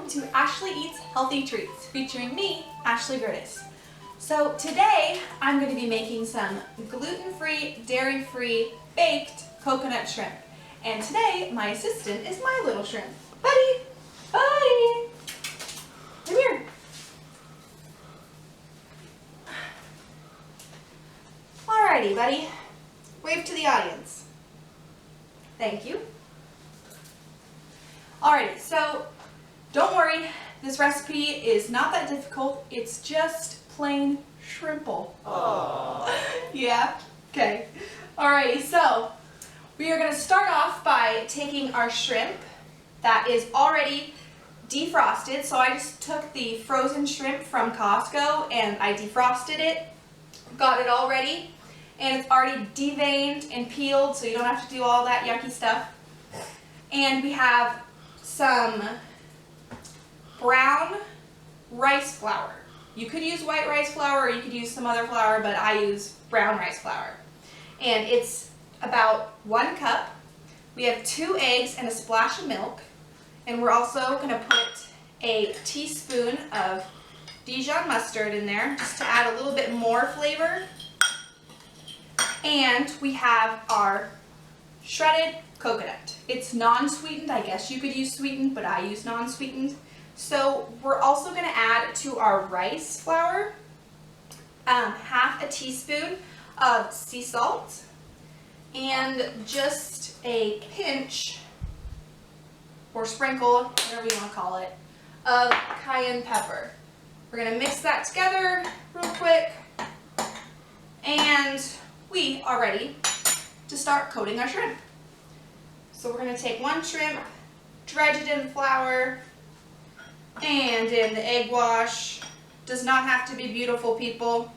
welcome to Ashley Eats Healthy Treats, featuring me, Ashley Gertis. So today, I'm going to be making some gluten-free, dairy-free, baked coconut shrimp. And today, my assistant is my little shrimp. Buddy! Buddy! Come here. Alrighty, buddy. Wave to the audience. Thank you. Alrighty, so don't worry, this recipe is not that difficult. It's just plain shrimple. Aww. Yeah? Okay. Alrighty, so we are going to start off by taking our shrimp that is already defrosted. So I just took the frozen shrimp from Costco and I defrosted it, got it all ready, and it's already deveined and peeled, so you don't have to do all that yucky stuff. And we have some brown rice flour. You could use white rice flour or you could use some other flour, but I use brown rice flour. And it's about 1 cup. We have 2 eggs and a splash of milk. And we're also going to put a teaspoon of Dijon mustard in there just to add a little bit more flavor. And we have our shredded coconut. It's non-sweetened. I guess you could use sweetened, but I use non-sweetened. So we're also going to add to our rice flour half a teaspoon of sea salt and just a pinch or sprinkle, whatever you want to call it, of cayenne pepper. We're going to mix that together real quick, and we are ready to start coating our shrimp. So we're going to take 1 shrimp, dredge it in flour, and in the egg wash. Does not have to be beautiful, people.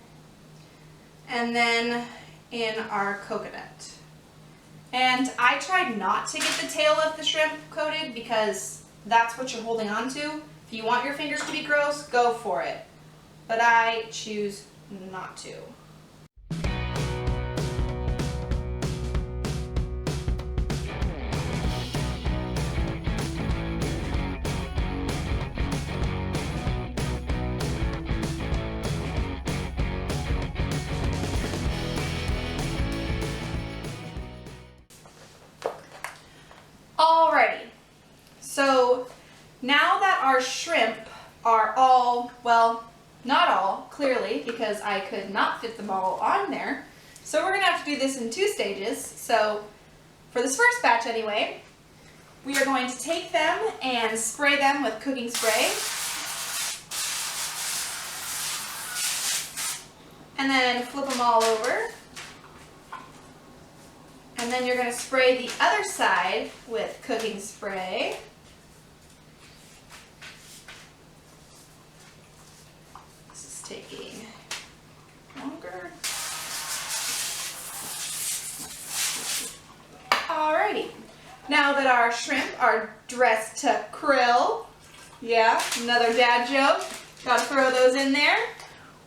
And then in our coconut. And I tried not to get the tail of the shrimp coated because that's what you're holding on to. If you want your fingers to be gross, go for it. But I choose not to. Alrighty, so now that our shrimp are all, well, not all, clearly, because I could not fit them all on there, so we're going to have to do this in 2 stages. So for this first batch anyway, we are going to take them and spray them with cooking spray, and then flip them all over. And then you're going to spray the other side with cooking spray. This is taking longer. Alrighty. Now that our shrimp are dressed to krill, yeah, another dad joke, gotta throw those in there.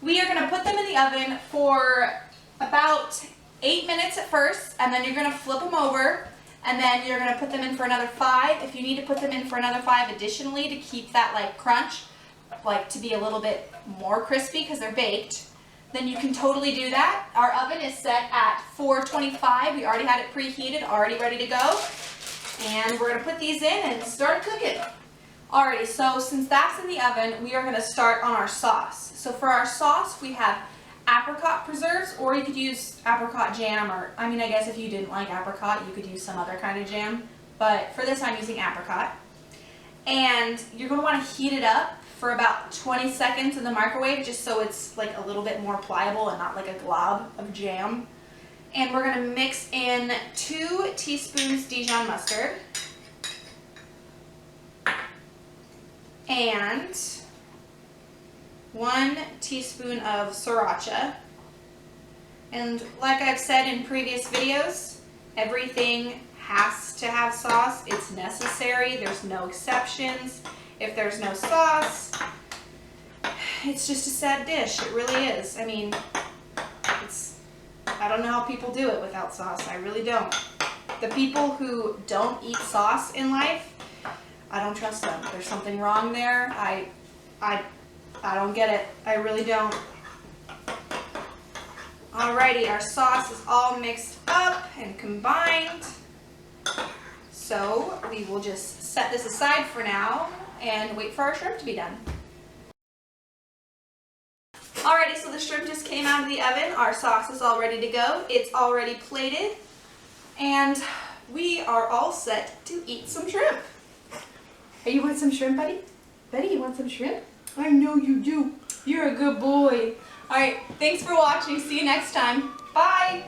We are going to put them in the oven for about 8 minutes at first, and then you're going to flip them over, and then you're going to put them in for another 5. If you need to put them in for another 5 additionally to keep that like crunch, like to be a little bit more crispy because they're baked, then you can totally do that. Our oven is set at 425. We already had it preheated, already ready to go. And we're going to put these in and start cooking. Alrighty, so since that's in the oven, we are going to start on our sauce. So for our sauce, we have apricot preserves, or you could use apricot jam, or I mean, I guess if you didn't like apricot, you could use some other kind of jam, but for this I'm using apricot. And you're going to want to heat it up for about 20 seconds in the microwave, just so it's like a little bit more pliable and not like a glob of jam. And we're going to mix in 2 teaspoons Dijon mustard and 1 teaspoon of sriracha. And like I've said in previous videos, everything has to have sauce. It's necessary. There's no exceptions. If there's no sauce, it's just a sad dish. It really is. I mean, I don't know how people do it without sauce. I really don't. The people who don't eat sauce in life, I don't trust them. There's something wrong there. I don't get it. I really don't. Alrighty, our sauce is all mixed up and combined. So we will just set this aside for now and wait for our shrimp to be done. Alrighty, so the shrimp just came out of the oven. Our sauce is all ready to go. It's already plated. And we are all set to eat some shrimp. Hey, you want some shrimp, buddy? Buddy, you want some shrimp? I know you do. You're a good boy. Alright, thanks for watching. See you next time. Bye!